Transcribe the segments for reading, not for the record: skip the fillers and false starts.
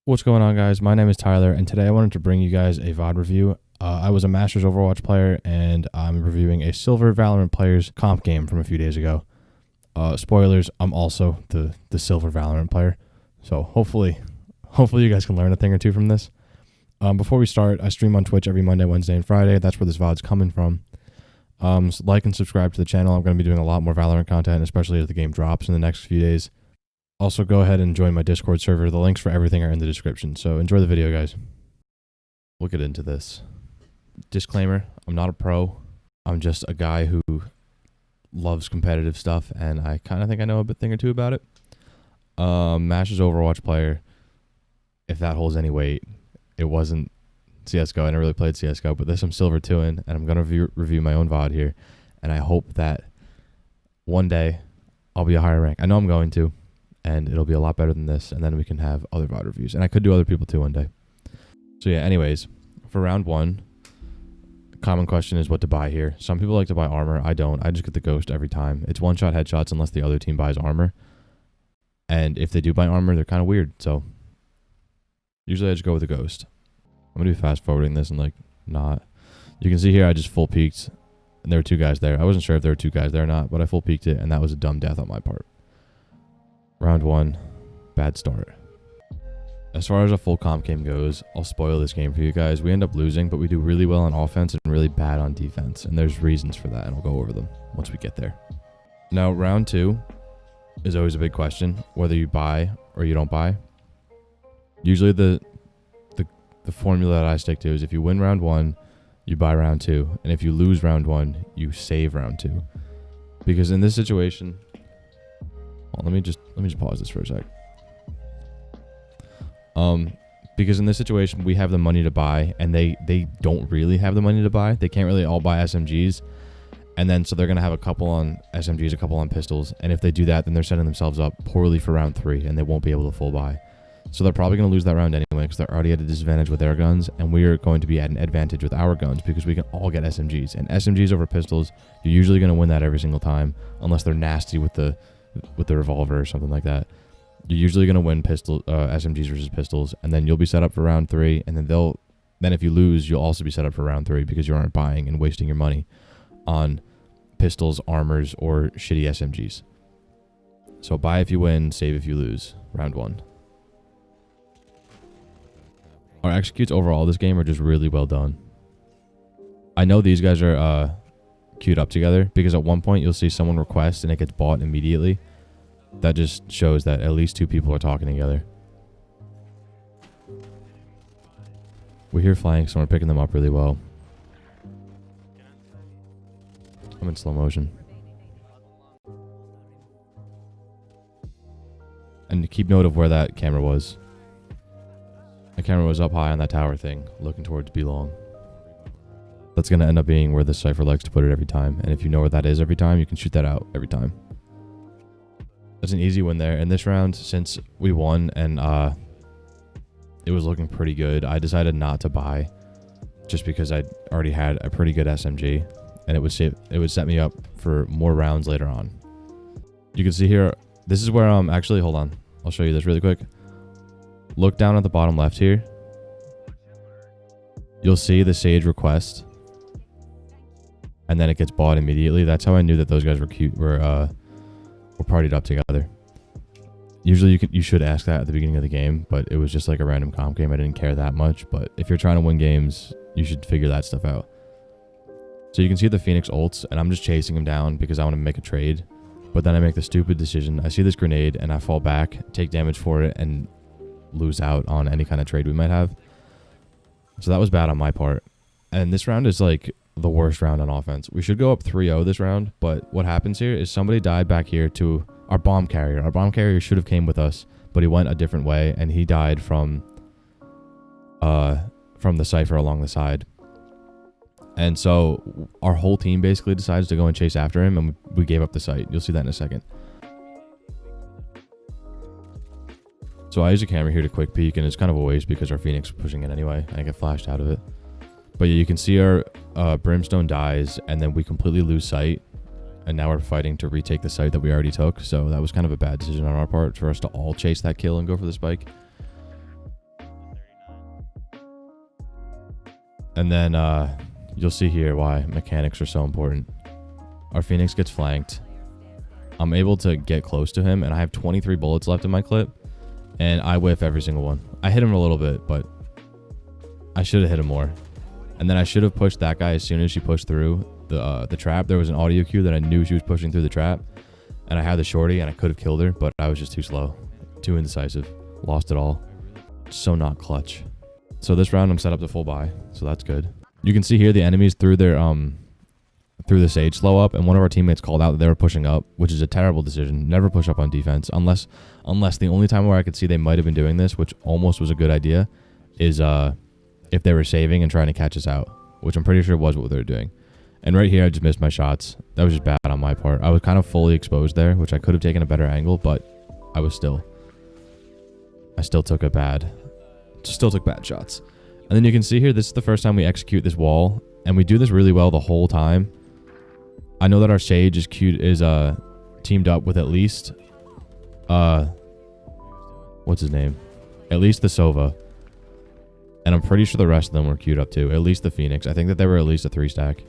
What's going on, guys? My name is Tyler, and today I wanted to bring you guys a VOD review. I was a Masters Overwatch player, and I'm reviewing a Silver Valorant Players comp game from a few days ago. Spoilers, I'm also the Silver Valorant player, so hopefully you guys can learn a thing or two from this. Before we start, I stream on Twitch every Monday, Wednesday, and Friday. That's where this VOD's coming from. So like and subscribe to the channel. I'm going to be doing a lot more Valorant content, especially as the game drops in the next few days. Also, go ahead and join my Discord server. The links for everything are in the description. So enjoy the video, guys. We'll get into this. Disclaimer, I'm not a pro. I'm just a guy who loves competitive stuff, and I kind of think I know a thing or two about it. Masters Overwatch player, if that holds any weight. It wasn't CSGO. I never really played CSGO, but there's some Silver 2 in, and I'm going to review my own VOD here, and I hope that one day I'll be a higher rank. I know I'm going to. And it'll be a lot better than this, and then we can have other VOD reviews. And I could do other people too one day. So yeah, anyways, for round one, the common question is what to buy here. Some people like to buy armor. I don't. I just get the ghost every time. It's one-shot headshots unless the other team buys armor. And if they do buy armor, they're kind of weird. So usually I just go with the ghost. I'm going to be fast-forwarding this and like not. You can see here I just full peeked, and there were two guys there. I wasn't sure if there were two guys there or not, but I full peeked it, and that was a dumb death on my part. Round one, bad start. As far as a full comp game goes, I'll spoil this game for you guys. We end up losing, but we do really well on offense and really bad on defense. And there's reasons for that, and I'll go over them once we get there. Now, round two is always a big question, whether you buy or you don't buy. Usually the formula that I stick to is if you win round one, you buy round two. And if you lose round one, you save round two. Because in this situation... Well, let me just pause this for a sec. Because in this situation, we have the money to buy, and they don't really have the money to buy. They can't really all buy SMGs, and then so they're gonna have a couple on SMGs, a couple on pistols, and if they do that, then they're setting themselves up poorly for round three, and they won't be able to full buy. So they're probably gonna lose that round anyway, because they're already at a disadvantage with their guns, and we are going to be at an advantage with our guns because we can all get SMGs, and SMGs over pistols, you're usually gonna win that every single time, unless they're nasty with the revolver or something like that. You're usually going to win SMGs versus pistols, and then you'll be set up for round three, and then if you lose, you'll also be set up for round three because you aren't buying and wasting your money on pistols, armors, or shitty SMGs. So buy if you win, save if you lose. Round one. Our executes overall this game are just really well done. I know these guys are queued up together because at one point you'll see someone request and it gets bought immediately. That just shows that at least two people are talking together. We hear flanks and we're picking them up really well. I'm in slow motion. And keep note of where that camera was. The camera was up high on that tower thing, looking towards B-long. That's going to end up being where the Cypher likes to put it every time. And if you know where that is every time, you can shoot that out every time. That's an easy win there. In this round, since we won and it was looking pretty good, I decided not to buy just because I already had a pretty good SMG. And it would set me up for more rounds later on. You can see here, this is where actually, hold on. I'll show you this really quick. Look down at the bottom left here. You'll see the Sage request. And then it gets bought immediately. That's how I knew that those guys were partied up together. Usually you should ask that at the beginning of the game, but it was just like a random comp game. I didn't care that much, but if you're trying to win games, you should figure that stuff out. So you can see the Phoenix ults, and I'm just chasing him down because I want to make a trade. But then I make the stupid decision. I see this grenade, and I fall back, take damage for it, and lose out on any kind of trade we might have. So that was bad on my part. And this round is like the worst round on offense. We should go up 3-0 this round, but what happens here is somebody died back here to our bomb carrier. Our bomb carrier should have came with us, but he went a different way, and he died from the Cypher along the side. And so our whole team basically decides to go and chase after him, and we gave up the site. You'll see that in a second. So I use a camera here to quick peek, and it's kind of a waste because our Phoenix is pushing in anyway. I get flashed out of it. But yeah, you can see our Brimstone dies, and then we completely lose sight. And now we're fighting to retake the site that we already took. So that was kind of a bad decision on our part for us to all chase that kill and go for the spike. And then you'll see here why mechanics are so important. Our Phoenix gets flanked. I'm able to get close to him, and I have 23 bullets left in my clip, and I whiff every single one. I hit him a little bit, but I should have hit him more. And then I should have pushed that guy as soon as she pushed through the trap. There was an audio cue that I knew she was pushing through the trap, and I had the shorty, and I could have killed her, but I was just too slow, too indecisive, lost it all. So not clutch. So this round I'm set up to full buy, so that's good. You can see here the enemies through their through the Sage slow up, and one of our teammates called out that they were pushing up, which is a terrible decision. Never push up on defense unless the only time where I could see they might have been doing this, which almost was a good idea, is if they were saving and trying to catch us out, which I'm pretty sure was what they were doing. And right here I just missed my shots. That was just bad on my part. I was kind of fully exposed there, which I could have taken a better angle, but I still took bad shots. And then you can see here, this is the first time we execute this wall, and we do this really well the whole time. I know that our Sage is teamed up with at least what's his name? At least the Sova. And I'm pretty sure the rest of them were queued up too. At least the Phoenix. I think that they were at least a 3-stack.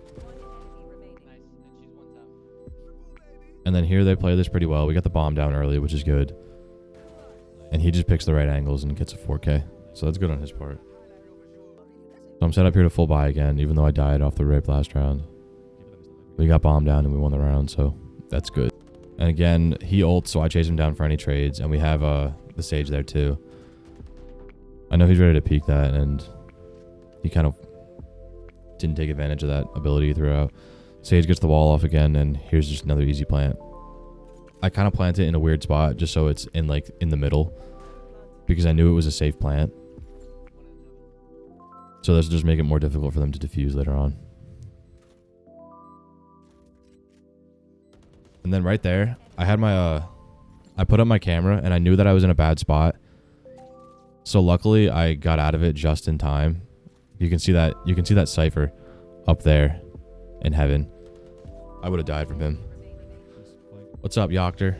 And then here they play this pretty well. We got the bomb down early, which is good. And he just picks the right angles and gets a 4K. So that's good on his part. So I'm set up here to full buy again, even though I died off the rip last round. We got bombed down and we won the round, so that's good. And again, he ults, so I chase him down for any trades. And we have the Sage there too. I know he's ready to peek that, and he kind of didn't take advantage of that ability he threw out. Sage gets the wall off again, and here's just another easy plant. I kind of plant it in a weird spot just so it's in the middle, because I knew it was a safe plant. So this will just make it more difficult for them to defuse later on. And then right there, I had my I put up my camera, and I knew that I was in a bad spot. So luckily I got out of it just in time. You can see that Cypher up there in heaven. I would have died from him. What's up, Yoctor?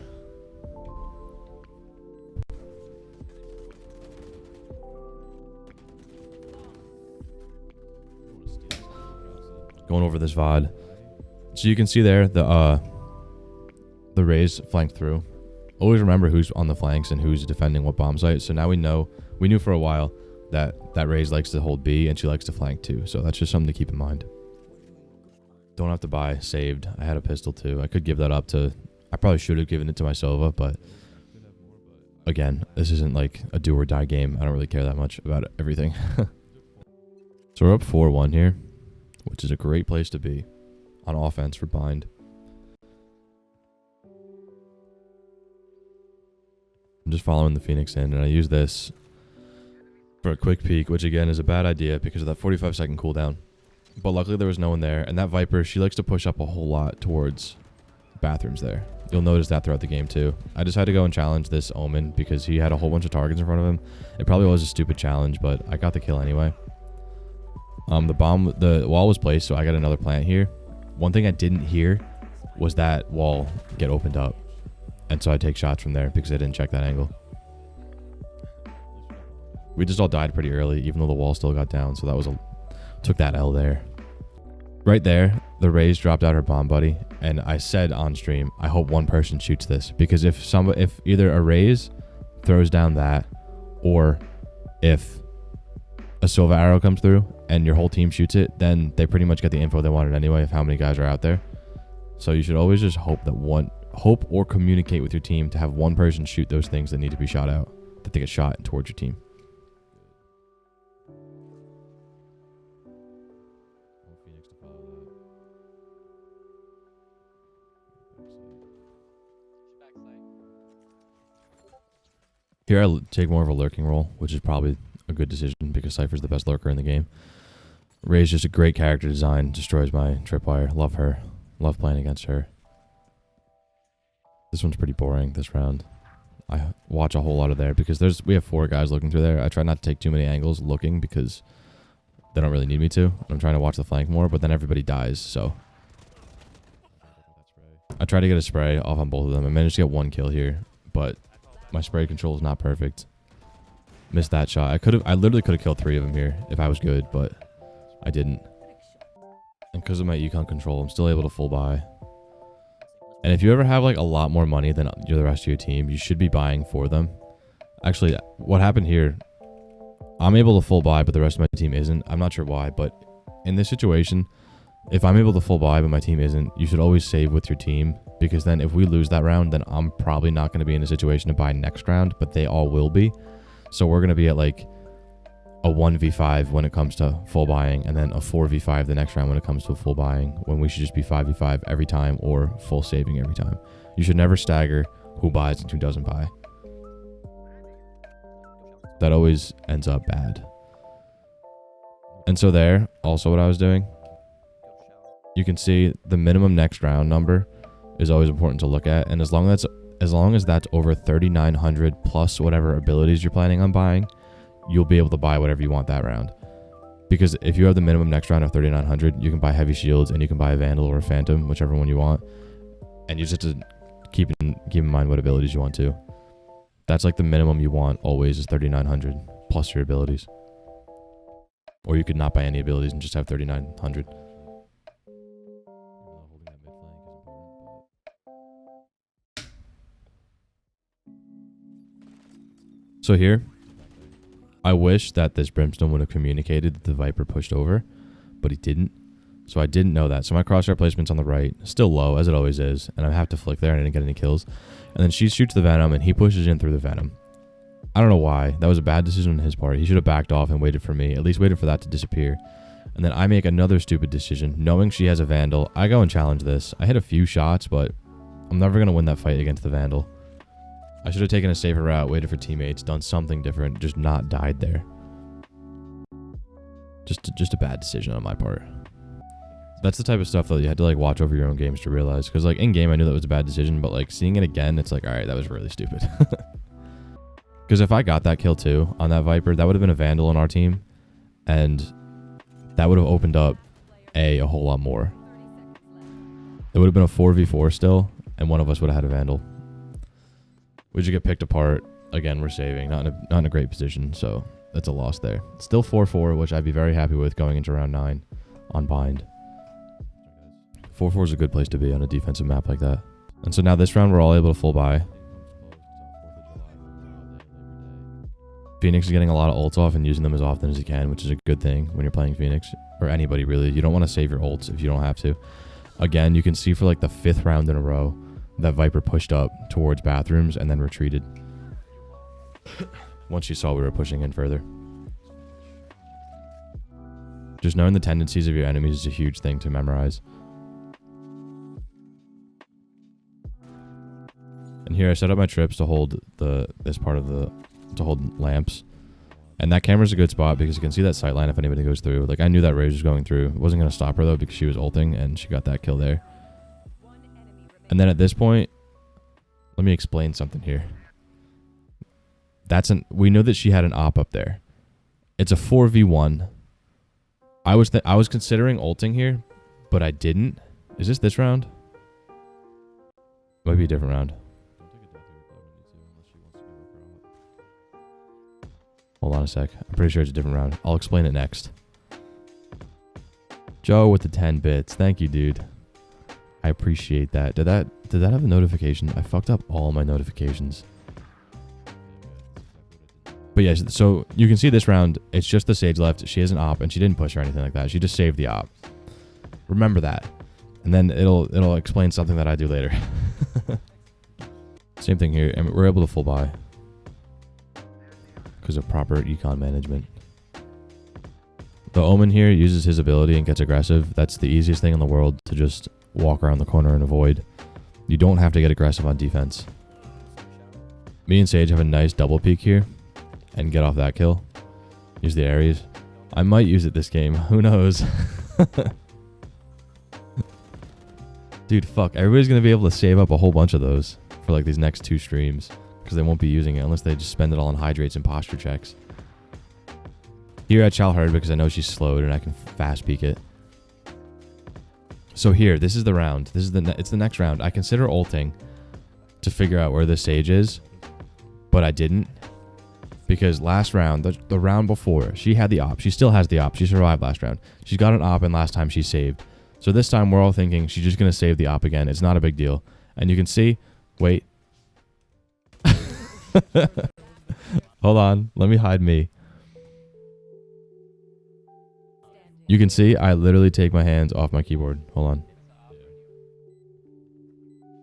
Going over this VOD. So you can see there the Rays flanked through. Always remember who's on the flanks and who's defending what bomb site. So now we knew for a while that Rays likes to hold B and she likes to flank too. So that's just something to keep in mind. Don't have to buy saved. I had a pistol too. I could give that up to, I probably should have given it to my Sova, but again, this isn't like a do or die game. I don't really care that much about everything. So we're up 4-1 here, which is a great place to be on offense for bind. I'm just following the Phoenix in, and I use this for a quick peek, which again is a bad idea because of that 45-second cooldown. But luckily there was no one there, and that Viper, she likes to push up a whole lot towards bathrooms there. You'll notice that throughout the game too. I decided to go and challenge this Omen because he had a whole bunch of targets in front of him. It probably was a stupid challenge, but I got the kill anyway. The wall was placed, so I got another plant here. One thing I didn't hear was that wall get opened up. And so I take shots from there because I didn't check that angle. We just all died pretty early, even though the wall still got down. So that was took that L there. Right there, the Rays dropped out her bomb buddy. And I said on stream, I hope one person shoots this. Because if either a Rays throws down that, or if a Silver arrow comes through and your whole team shoots it, then they pretty much get the info they wanted anyway of how many guys are out there. So you should always just hope or communicate with your team to have one person shoot those things that need to be shot out, that they get shot towards your team. Here I take more of a lurking role, which is probably a good decision because Cypher's the best lurker in the game. Ray's just a great character design, destroys my tripwire. Love her. Love playing against her. This one's pretty boring this round. I watch a whole lot of there because we have 4 guys looking through there. I try not to take too many angles looking because they don't really need me to. I'm trying to watch the flank more, but then everybody dies, so. I try to get a spray off on both of them. I managed to get 1 kill here, but my spray control is not perfect. Missed that shot. I literally could have killed 3 of them here if I was good, but I didn't. And because of my econ control, I'm still able to full buy. And if you ever have like a lot more money than the rest of your team, you should be buying for them. Actually, what happened here, I'm able to full buy, but the rest of my team isn't. I'm not sure why, but in this situation, if I'm able to full buy, but my team isn't, you should always save with your team, because then if we lose that round, then I'm probably not going to be in a situation to buy next round, but they all will be. So we're going to be at like a 1v5 when it comes to full buying, and then a 4v5 the next round when it comes to full buying, when we should just be 5v5 every time or full saving every time. You should never stagger who buys and who doesn't buy. That always ends up bad. And so there, also what I was doing, you can see the minimum next round number is always important to look at, and as long as that's over 3,900 plus whatever abilities you're planning on buying, you'll be able to buy whatever you want that round. Because if you have the minimum next round of 3,900, you can buy heavy shields and you can buy a Vandal or a Phantom, whichever one you want. And you just have to keep in mind what abilities you want to. That's like the minimum you want always is 3,900 plus your abilities. Or you could not buy any abilities and just have 3,900. So here, I wish that this Brimstone would have communicated that the Viper pushed over, but he didn't. So I didn't know that. So my crosshair placement's on the right, still low, as it always is, and I have to flick there and I didn't get any kills. And then she shoots the Venom, and he pushes in through the Venom. I don't know why. That was a bad decision on his part. He should have backed off and waited for me, at least waited for that to disappear. And then I make another stupid decision, knowing she has a Vandal. I go and challenge this. I hit a few shots, but I'm never going to win that fight against the Vandal. I should have taken a safer route, waited for teammates, done something different, just not died there. Just a bad decision on my part. That's the type of stuff that you had to like watch over your own games to realize. Because like in game, I knew that was a bad decision, but like seeing it again, it's like, all right, that was really stupid. Because if I got that kill too on that Viper, that would have been a Vandal on our team, and that would have opened up a whole lot more. It would have been a 4v4 still, and one of us would have had a Vandal. We just get picked apart. Again, we're saving. Not in a great position, so that's a loss there. Still 4-4, which I'd be very happy with going into round 9 on bind. 4-4 is a good place to be on a defensive map like that. And so now this round, we're all able to full buy. Phoenix is getting a lot of ults off and using them as often as he can, which is a good thing when you're playing Phoenix. Or anybody, really. You don't want to save your ults if you don't have to. Again, you can see for like the 5th round in a row, that Viper pushed up towards bathrooms and then retreated once she saw we were pushing in further. Just knowing the tendencies of your enemies is a huge thing to memorize. And here I set up my trips to hold this part of to hold lamps. And that camera's a good spot because you can see that sight line if anybody goes through. Like I knew that Rage was going through. It wasn't going to stop her though because she was ulting and she got that kill there. And then at this point, let me explain something here. We know that she had an op up there. It's a 4v1. I was considering ulting here, but I didn't. Is this round? Might be a different round. Hold on a sec. I'm pretty sure it's a different round. I'll explain it next. Joe with the 10 bits. Thank you, dude. I appreciate that. Did that have a notification? I fucked up all my notifications. But yeah, so you can see this round, it's just the Sage left. She has an op, and she didn't push or anything like that. She just saved the op. Remember that. And then it'll explain something that I do later. Same thing here, and we're able to full buy. Because of proper econ management. The Omen here uses his ability and gets aggressive. That's the easiest thing in the world to just walk around the corner and avoid. You don't have to get aggressive on defense. Me and Sage have a nice double peek here and get off that kill. Use the Ares. I might use it this game. Who knows? Dude, fuck. Everybody's going to be able to save up a whole bunch of those for like these next 2 streams because they won't be using it unless they just spend it all on hydrates and posture checks. Here I Chow her because I know she's slowed and I can fast peek it. So here, this is the round. It's the next round. I consider ulting to figure out where the Sage is, but I didn't Because last round, the round before, she had the op. She still has the op. She survived last round. She's got an op, and last time she saved. So this time we're all thinking she's just going to save the op again. It's not a big deal. And you can see, wait. Hold on. Let me hide me. You can see I literally take my hands off my keyboard. Hold on.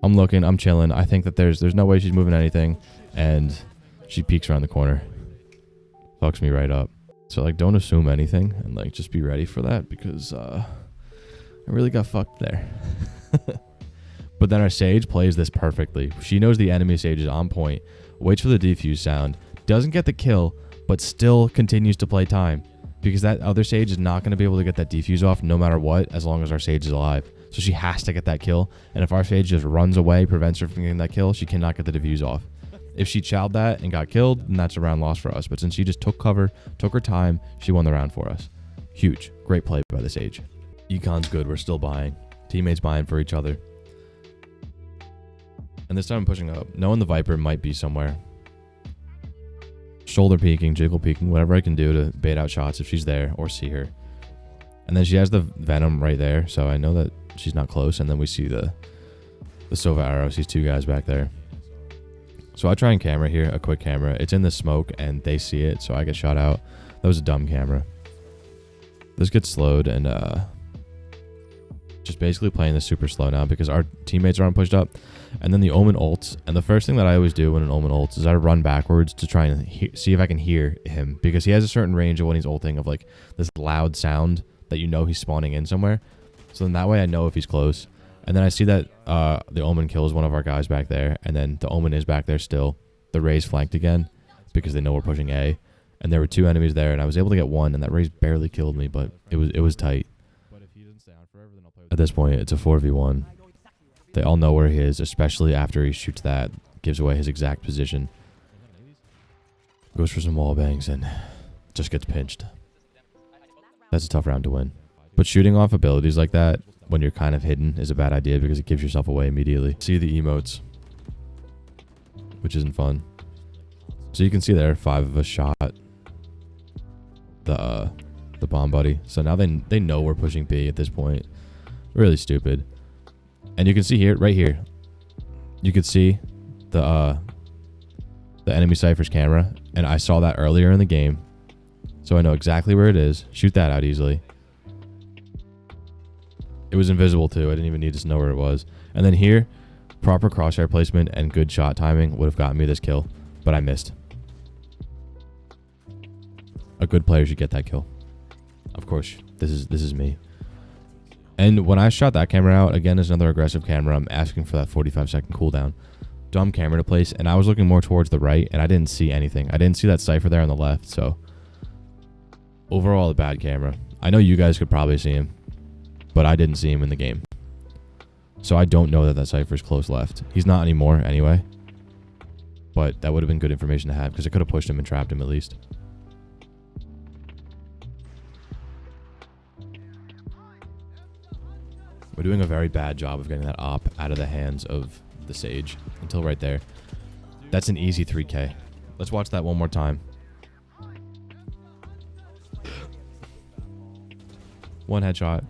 I'm looking. I'm chilling. I think that there's no way she's moving anything. And she peeks around the corner. Fucks me right up. So, like, don't assume anything. And, like, just be ready for that. Because, I really got fucked there. But then our Sage plays this perfectly. She knows the enemy Sage is on point. Waits for the defuse sound. Doesn't get the kill. But still continues to play time. Because that other Sage is not going to be able to get that defuse off no matter what. As long as our Sage is alive. So she has to get that kill. And if our Sage just runs away, prevents her from getting that kill, she cannot get the defuse off. If she chowed that and got killed, then that's a round lost for us. But since she just took cover, took her time, she won the round for us. Huge. Great play by the Sage. Econ's good. We're still buying. Teammates buying for each other. And this time I'm pushing up. Knowing the Viper might be somewhere. Shoulder peeking, jiggle peeking, whatever I can do to bait out shots if she's there or see her. And then she has the Venom right there. So I know that she's not close. And then we see the Silver Arrow. Sees two guys back there. So I try and camera here, a quick camera. It's in the smoke and they see it, so I get shot out. That was a dumb camera. This gets slowed and just basically playing this super slow now because our teammates aren't pushed up. And then the Omen ults. And the first thing that I always do when an Omen ults is I run backwards to try and see if I can hear him. Because he has a certain range of when he's ulting of like this loud sound that you know he's spawning in somewhere. So then that way I know if he's close. And then I see that the Omen kills one of our guys back there. And then the Omen is back there still. The Ray's flanked again because they know we're pushing A. And there were two enemies there. And I was able to get one. And that Ray's barely killed me. But it was tight. At this point, it's a 4v1. They all know where he is. Especially after he shoots that. Gives away his exact position. Goes for some wall bangs and just gets pinched. That's a tough round to win. But shooting off abilities like that when you're kind of hidden is a bad idea because it gives yourself away immediately. See the emotes, which isn't fun. So you can see there, 5 of us shot the bomb buddy. So now they know we're pushing B at this point. Really stupid. And you can see here, right here, you could see the enemy Cypher's camera, and I saw that earlier in the game, so I know exactly where it is. Shoot that out easily. It was invisible too. I didn't even need to know where it was. And then here, proper crosshair placement and good shot timing would have gotten me this kill, but I missed. A good player should get that kill. Of course, this is me. And when I shot that camera out, again, is another aggressive camera. I'm asking for that 45-second cooldown. Dumb camera to place, and I was looking more towards the right, and I didn't see anything. I didn't see that Cypher there on the left, so overall, a bad camera. I know you guys could probably see him, but I didn't see him in the game. So I don't know that Cypher's close left. He's not anymore anyway, but that would have been good information to have because I could have pushed him and trapped him at least. We're doing a very bad job of getting that op out of the hands of the Sage until right there. That's an easy 3K. Let's watch that one more time. 1 headshot.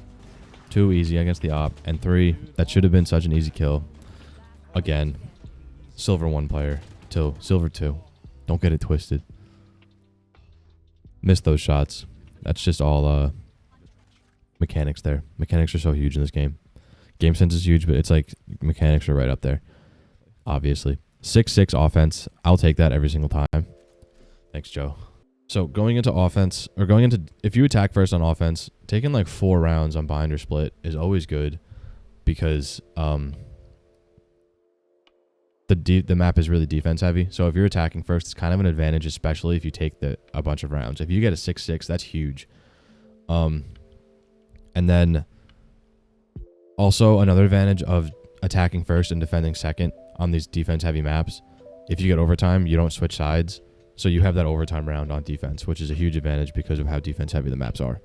2 easy against the op. And 3, that should have been such an easy kill. Again, Silver 1 player. Silver 2. Don't get it twisted. Missed those shots. That's just all mechanics there. Mechanics are so huge in this game. Game sense is huge, but it's like mechanics are right up there. Obviously. 6-6 offense. I'll take that every single time. Thanks, Joe. So going into offense, or going into, if you attack first on offense, taking like 4 rounds on bind or split is always good because the map is really defense heavy. So if you're attacking first, it's kind of an advantage, especially if you take a bunch of rounds. If you get a 6-6, that's huge. And then also another advantage of attacking first and defending second on these defense heavy maps. If you get overtime, you don't switch sides. So you have that overtime round on defense, which is a huge advantage because of how defense heavy the maps are.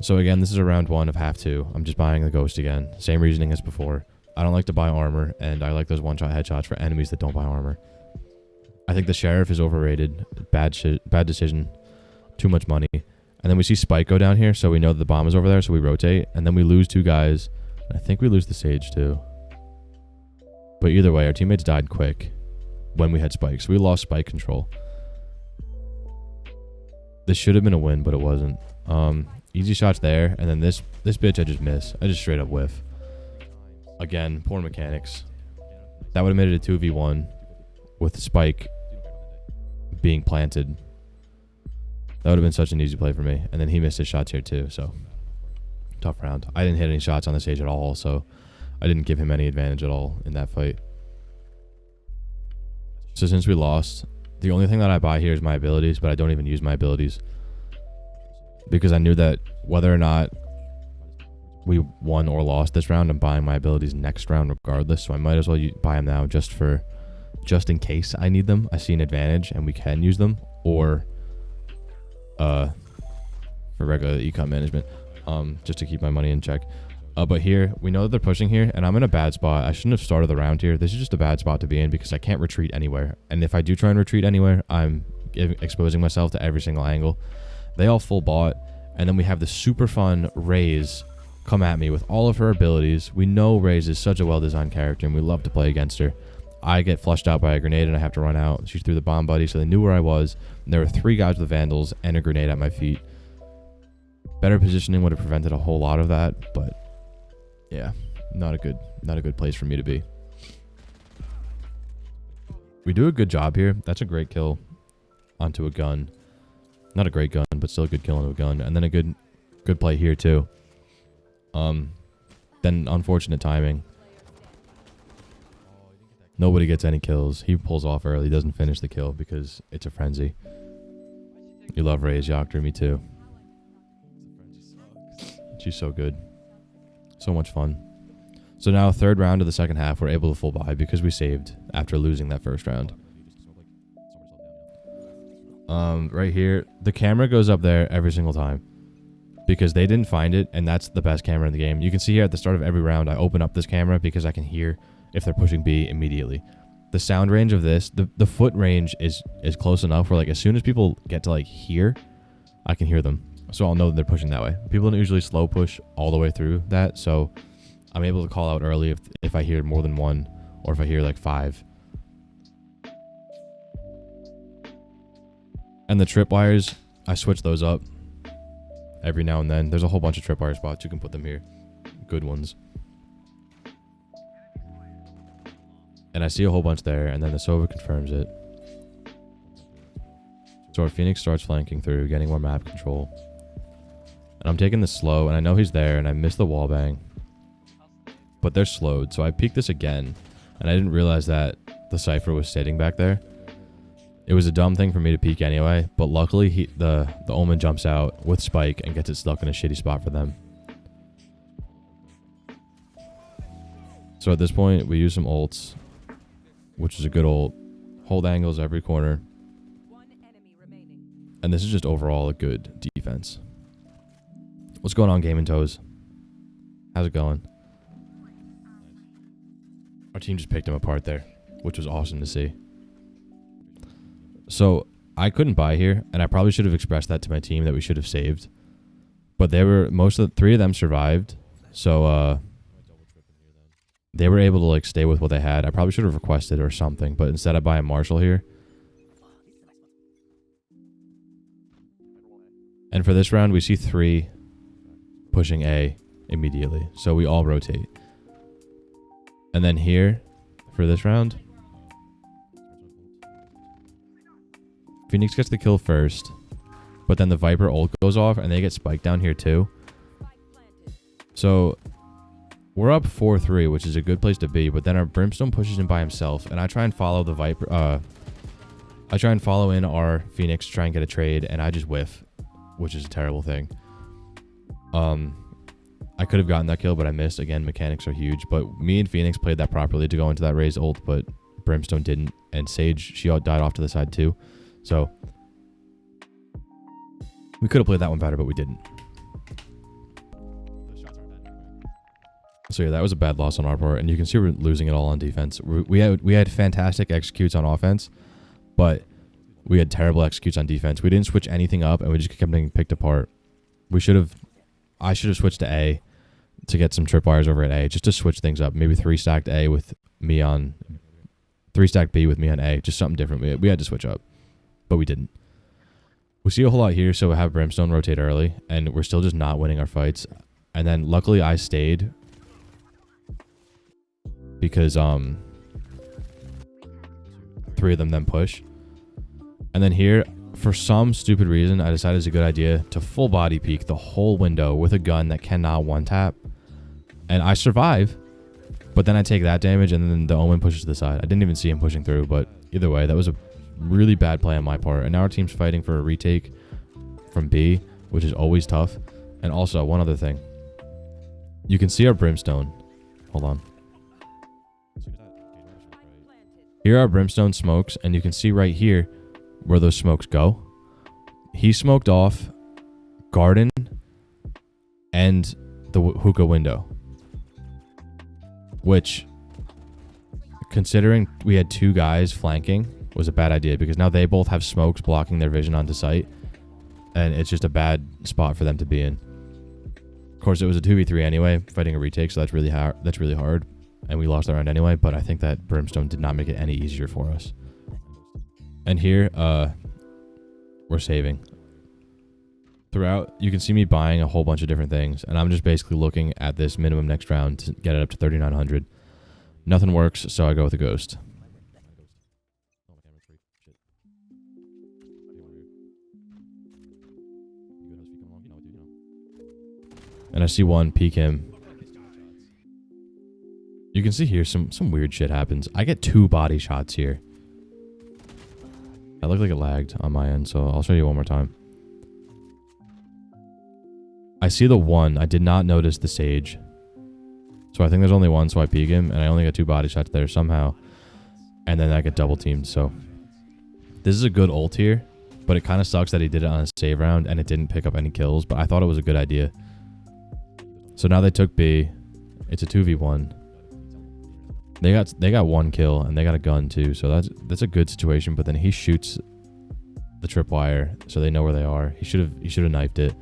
So again, this is a round 1 of half 2. I'm just buying the Ghost again. Same reasoning as before. I don't like to buy armor, and I like those one-shot headshots for enemies that don't buy armor. I think the Sheriff is overrated. Bad decision. Too much money. And then we see Spike go down here, so we know that the bomb is over there, so we rotate. And then we lose 2 guys. I think we lose the Sage too. But either way, our teammates died quick when we had Spike. So we lost Spike control. This should have been a win, but it wasn't. Easy shots there. And then this bitch I just miss. I just straight up whiff. Again, poor mechanics. That would have made it a 2v1 with Spike being planted. That would have been such an easy play for me. And then he missed his shots here too, so tough round. I didn't hit any shots on the Sage at all, so I didn't give him any advantage at all in that fight. So since we lost, the only thing that I buy here is my abilities, but I don't even use my abilities. Because I knew that whether or not we won or lost this round, I'm buying my abilities next round regardless. So I might as well buy them now just in case I need them. I see an advantage and we can use them, or for regular econ management, just to keep my money in check. But here, we know that they're pushing here, and I'm in a bad spot. I shouldn't have started the round here. This is just a bad spot to be in because I can't retreat anywhere. And if I do try and retreat anywhere, I'm exposing myself to every single angle. They all full bought, and then we have the super fun Raze come at me with all of her abilities. We know Raze is such a well-designed character, and we love to play against her. I get flushed out by a grenade, and I have to run out. She threw the bomb buddy, so they knew where I was. And there were 3 guys with Vandals and a grenade at my feet. Better positioning would have prevented a whole lot of that, but yeah, not a good place for me to be. We do a good job here. That's a great kill onto a gun. Not a great gun, but still a good kill onto a gun. And then a good play here too. Then unfortunate timing. Nobody gets any kills. He pulls off early. Doesn't finish the kill because it's a frenzy. You love Raze, Yoctor. Me too. She's so good. So much fun. So now 3rd round of the second half, we're able to full buy because we saved after losing that first round. Right here, the camera goes up there every single time because they didn't find it, and that's the best camera in the game. You can see here at the start of every round, I open up this camera because I can hear if they're pushing B immediately. The sound range of this, the foot range is close enough where like as soon as people get to like here, I can hear them. So I'll know that they're pushing that way. People don't usually slow push all the way through that, so I'm able to call out early if I hear more than 1 or if I hear like 5. And the tripwires, I switch those up every now and then. There's a whole bunch of tripwire spots. You can put them here. Good ones. And I see a whole bunch there, and then the Sova confirms it. So our Phoenix starts flanking through, getting more map control. And I'm taking this slow, and I know he's there, and I miss the wallbang. But they're slowed, so I peek this again, and I didn't realize that the Cypher was sitting back there. It was a dumb thing for me to peek anyway, but luckily the Omen jumps out with Spike and gets it stuck in a shitty spot for them. So at this point, we use some ults, which is a good ult. Hold angles every corner. And this is just overall a good defense. What's going on, Game and Toes? How's it going? Our team just picked him apart there, which was awesome to see. So I couldn't buy here, and I probably should have expressed that to my team that we should have saved. But they were 3 of them survived, so they were able to like stay with what they had. I probably should have requested or something, but instead I buy a Marshall here. And for this round, we see 3 pushing A immediately, so we all rotate. And then here, for this round, Phoenix gets the kill first, but then the Viper ult goes off, and they get spiked down here too. So we're up 4-3, which is a good place to be, but then our Brimstone pushes in by himself, and I try and follow the Viper. I try and follow in our Phoenix to try and get a trade, and I just whiff, which is a terrible thing. I could have gotten that kill, but I missed. Again, mechanics are huge, but me and Phoenix played that properly to go into that Raze ult, but Brimstone didn't, and Sage, she died off to the side too. So we could have played that one better, but we didn't. So yeah, that was a bad loss on our part, and you can see we're losing it all on defense. We had fantastic executes on offense, but we had terrible executes on defense. We didn't switch anything up, and we just kept getting picked apart. I should have switched to A to get some tripwires over at A, just to switch things up. Maybe 3-stacked A with me on 3-stack B with me on A, just something different. We had to switch up, but we didn't. We see a whole lot here, so we have Brimstone rotate early, and we're still just not winning our fights. And then luckily I stayed because 3 of them then push. And then here, for some stupid reason, I decided it's a good idea to full body peek the whole window with a gun that cannot one-tap. And I survive, but then I take that damage, and then the Omen pushes to the side. I didn't even see him pushing through, but either way, that was a really bad play on my part. And now our team's fighting for a retake from B, which is always tough. And also, one other thing. You can see our Brimstone. Hold on. Here are Brimstone smokes, and you can see right here where those smokes go. He smoked off garden and the hookah window, which, considering we had 2 guys flanking, was a bad idea, because now they both have smokes blocking their vision onto site, and it's just a bad spot for them to be in. Of course, it was a 2v3 anyway, fighting a retake, so that's really hard, and we lost that round anyway. But I think that Brimstone did not make it any easier for us. And here, we're saving. Throughout, you can see me buying a whole bunch of different things, and I'm just basically looking at this minimum next round to get it up to 3,900. Nothing works, so I go with a ghost. And I see one, peek him. You can see here some weird shit happens. I get 2 body shots here. That looked like it lagged on my end, so I'll show you one more time. I see the one. I did not notice the Sage. So I think there's only one, so I peek him, and I only got 2 body shots there somehow. And then I get double teamed, so this is a good ult here, but it kind of sucks that he did it on a save round and it didn't pick up any kills, but I thought it was a good idea. So now they took B. It's a 2v1. They got 1 kill, and they got a gun too, so that's a good situation. But then he shoots the tripwire, so they know where they are. He should have knifed it.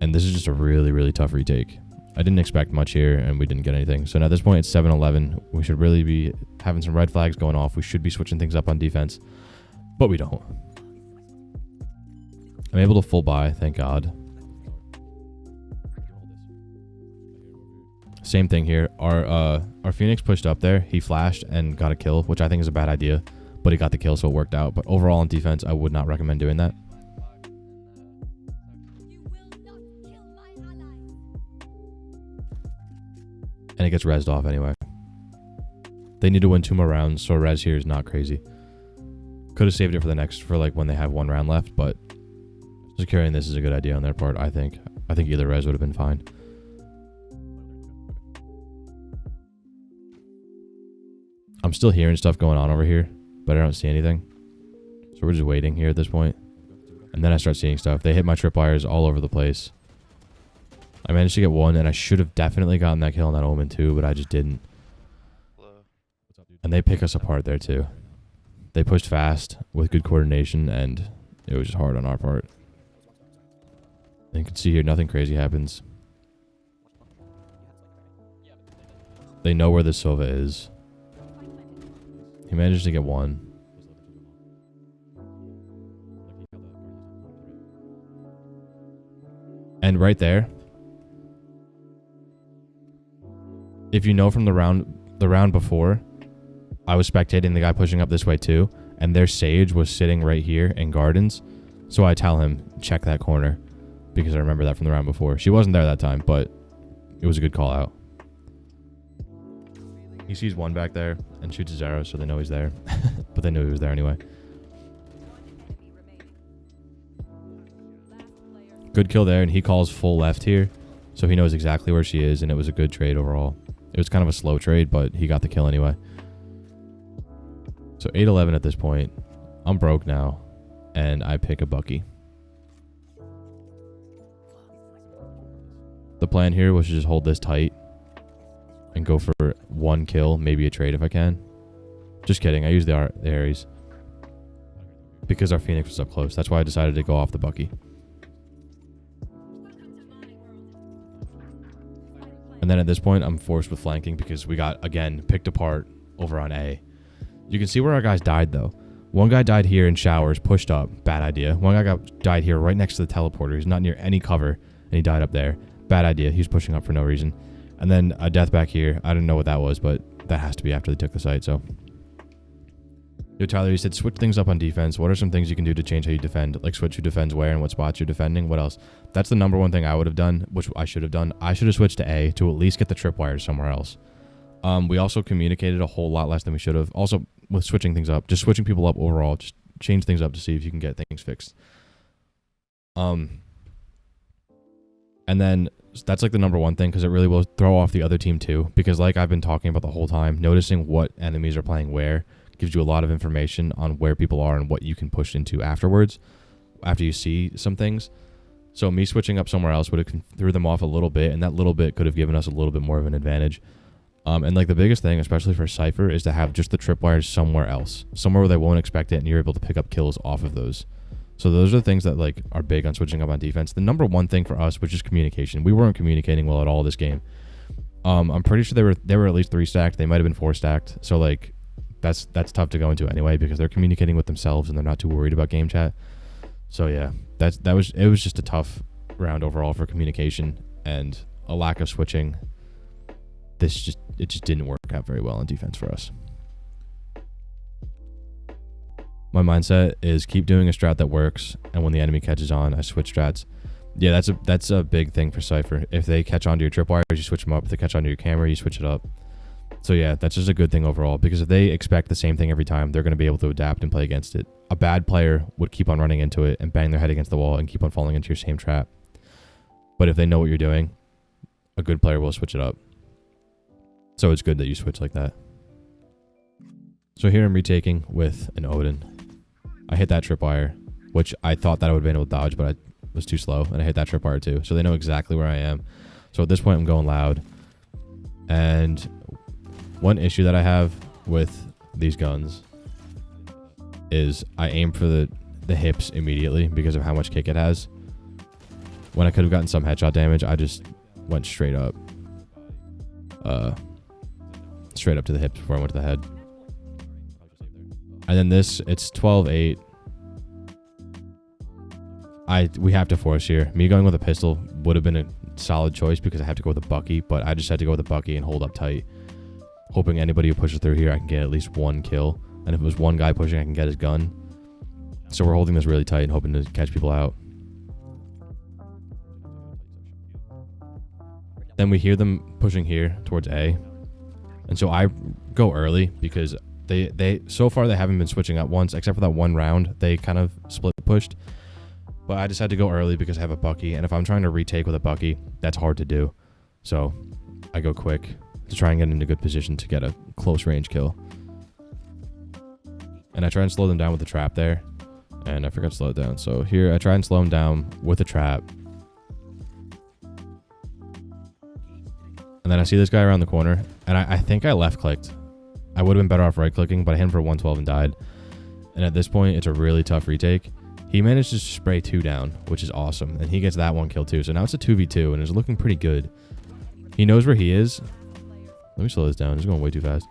And this is just a really, really tough retake. I didn't expect much here, and we didn't get anything. So now at this point, it's 7-11. We should really be having some red flags going off. We should be switching things up on defense, but we don't. I'm able to full buy, thank God. Same thing here. Our Phoenix pushed up there. He flashed and got a kill, which I think is a bad idea, but he got the kill, so it worked out. But overall on defense, I would not recommend doing that. And it gets rezzed off anyway. They need to win 2 more rounds, so a res here is not crazy. Could have saved it for like when they have 1 round left, but securing this is a good idea on their part, I think. I think either res would have been fine. I'm still hearing stuff going on over here, but I don't see anything. So we're just waiting here at this point. And then I start seeing stuff. They hit my tripwires all over the place. I managed to get 1, and I should have definitely gotten that kill on that Omen too, but I just didn't. And they pick us apart there too. They pushed fast with good coordination, and it was just hard on our part. And you can see here, nothing crazy happens. They know where the Silva is. He managed to get 1. And right there, if you know from the round before, I was spectating the guy pushing up this way too, and their Sage was sitting right here in gardens. So I tell him, check that corner, because I remember that from the round before. She wasn't there that time, but it was a good call out. He sees 1 back there and shoots his arrow, so they know he's there. But they knew he was there anyway. Good kill there, and he calls full left here, so he knows exactly where she is, and it was a good trade overall. It was kind of a slow trade, but he got the kill anyway. So 8-11 at this point. I'm broke now, and I pick a Bucky. The plan here was to just hold this tight and go for 1 kill, maybe a trade if I can. Just kidding. I used the Ares. because our Phoenix was up close. That's why I decided to go off the Bucky. And then at this point, I'm forced with flanking because we got, again, picked apart over on A. You can see where our guys died, though. One guy died here in showers, pushed up. Bad idea. One guy died here right next to the teleporter. He's not near any cover, and he died up there. Bad idea. He was pushing up for no reason. And then a death back here. I didn't know what that was, but that has to be after they took the site, so. Yo, Tyler, you said switch things up on defense. What are some things you can do to change how you defend? Like switch who defends where and what spots you're defending? What else? That's the number one thing I would have done, which I should have done. I should have switched to A to at least get the tripwires somewhere else. We also communicated a whole lot less than we should have. Also, with switching things up, just switching people up overall, just change things up to see if you can get things fixed. And then that's like the number one thing because it really will throw off the other team too. Because like I've been talking about the whole time, noticing what enemies are playing where gives you a lot of information on where people are and what you can push into afterwards, after you see some things. So me switching up somewhere else would have threw them off a little bit, and that little bit could have given us a little bit more of an advantage. And like the biggest thing, especially for Cypher, is to have just the tripwires somewhere else, somewhere where they won't expect it, and you're able to pick up kills off of those. So those are the things that like are big on switching up on defense. The number one thing for us was just communication. We weren't communicating well at all this game. I'm pretty sure they were at least 3 stacked. They might have been 4 stacked. So like that's tough to go into anyway because they're communicating with themselves and they're not too worried about game chat. So yeah, it was just a tough round overall for communication and a lack of switching. It just didn't work out very well on defense for us. My mindset is keep doing a strat that works, and when the enemy catches on, I switch strats. Yeah, that's a big thing for Cypher. If they catch onto your tripwires, you switch them up. If they catch onto your camera, you switch it up. So yeah, that's just a good thing overall, because if they expect the same thing every time, they're going to be able to adapt and play against it. A bad player would keep on running into it and bang their head against the wall and keep on falling into your same trap. But if they know what you're doing, a good player will switch it up. So it's good that you switch like that. So here I'm retaking with an Odin. I hit that tripwire, which I thought that I would have been able to dodge, but I was too slow, and I hit that tripwire too. So they know exactly where I am. So at this point, I'm going loud. And one issue that I have with these guns is I aim for the hips immediately because of how much kick it has. When I could have gotten some headshot damage, I just went straight up. Straight up to the hips before I went to the head. And then this, it's 12-8. We have to force here. Me going with a pistol would have been a solid choice because I have to go with a Bucky, but I just had to go with a Bucky and hold up tight. Hoping anybody who pushes through here, I can get at least one kill. And if it was one guy pushing, I can get his gun. So we're holding this really tight and hoping to catch people out. Then we hear them pushing here towards A. And so I go early because they so far they haven't been switching up once, except for that one round. They kind of split pushed. But I just had to go early because I have a Bucky. And if I'm trying to retake with a Bucky, that's hard to do. So I go quick to try and get into a good position to get a close range kill. And I try and slow them down with the trap there. And I forgot to slow it down. So here I try and slow them down with a trap. And then I see this guy around the corner. And I think I left clicked. I would have been better off right clicking, but I hit him for 112 and died. And at this point, it's a really tough retake. He managed to spray 2 down, which is awesome. And he gets that 1 kill too. So now it's a 2v2 and it's looking pretty good. He knows where he is. Let me slow this down. It's going way too fast.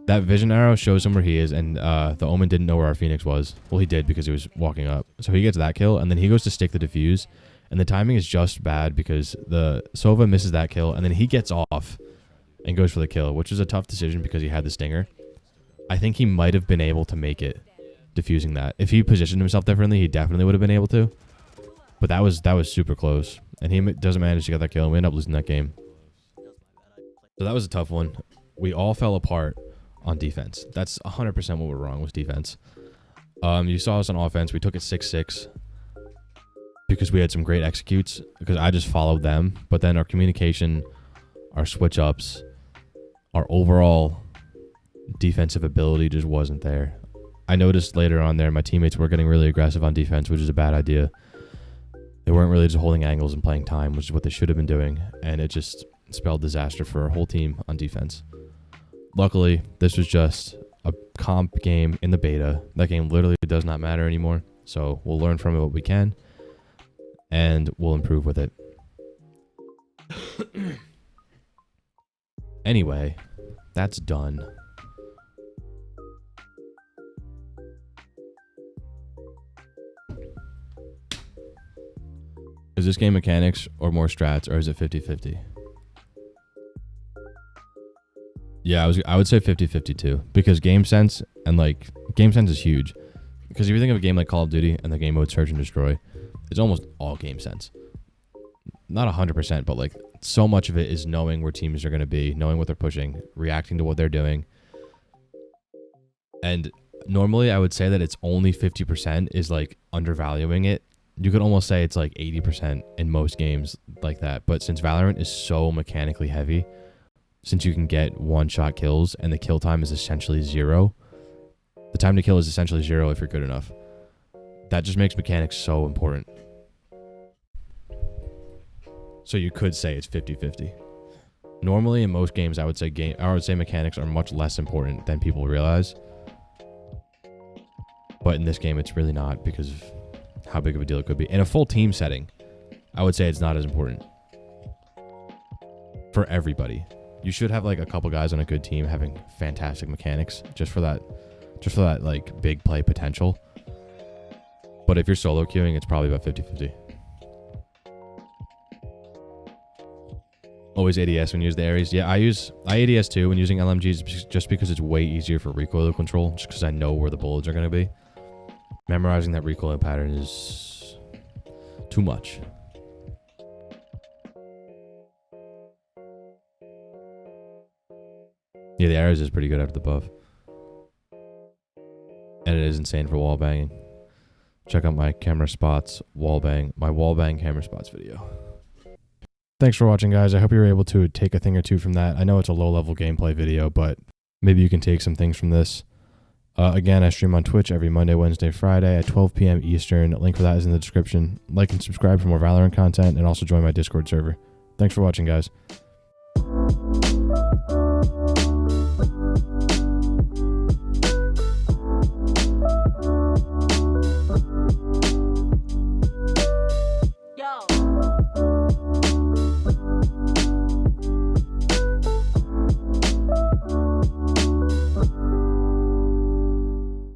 That vision arrow shows him where he is, and the Omen didn't know where our Phoenix was. Well, he did because he was walking up. So he gets that kill, and then he goes to stick the defuse. And the timing is just bad because the Sova misses that kill, and then he gets off and goes for the kill, which is a tough decision because he had the stinger. I think he might have been able to make it, defusing that. If he positioned himself differently, he definitely would have been able to. But that was super close. And he doesn't manage to get that kill, and we end up losing that game. So that was a tough one. We all fell apart on defense. That's 100% what we're wrong with defense. You saw us on offense. We took it 6-6 because we had some great executes because I just followed them. But then our communication, our switch ups, our overall defensive ability just wasn't there. I noticed later on there my teammates were getting really aggressive on defense, which is a bad idea. They weren't really just holding angles and playing time, which is what they should have been doing. And it just spelled disaster for our whole team on defense. Luckily, this was just a comp game in the beta. That game literally does not matter anymore. So we'll learn from it what we can, and we'll improve with it. Anyway, that's done. Is this game mechanics or more strats, or is it 50-50? Yeah, I would say 50-50 too, because game sense is huge. Because if you think of a game like Call of Duty and the game mode Search and Destroy, it's almost all game sense. Not 100%, but like so much of it is knowing where teams are going to be, knowing what they're pushing, reacting to what they're doing. And normally I would say that it's only 50% is like undervaluing it. You could almost say it's like 80% in most games like that. But since Valorant is so mechanically heavy, since you can get one-shot kills and the kill time is essentially 0, the time to kill is essentially 0 if you're good enough. That just makes mechanics so important. So you could say it's 50-50. Normally in most games, I would say mechanics are much less important than people realize. But in this game, it's really not because of how big of a deal it could be. In a full team setting, I would say it's not as important for everybody. You should have like a couple guys on a good team having fantastic mechanics just for that like big play potential. But if you're solo queuing, it's probably about 50-50. Always ADS when you use the Ares. Yeah, I ADS too when using LMGs just because it's way easier for recoil control, just because I know where the bullets are going to be. Memorizing that recoil pattern is too much. Yeah, the Ares is pretty good after the buff. And it is insane for wall banging. Check out my camera spots wall bang camera spots video. Thanks for watching, guys. I hope you were able to take a thing or two from that. I know it's a low-level gameplay video, but maybe you can take some things from this. Again, I stream on Twitch every Monday, Wednesday, Friday at 12 p.m. Eastern. Link for that is in the description. Like and subscribe for more Valorant content, and also join my Discord server. Thanks for watching, guys.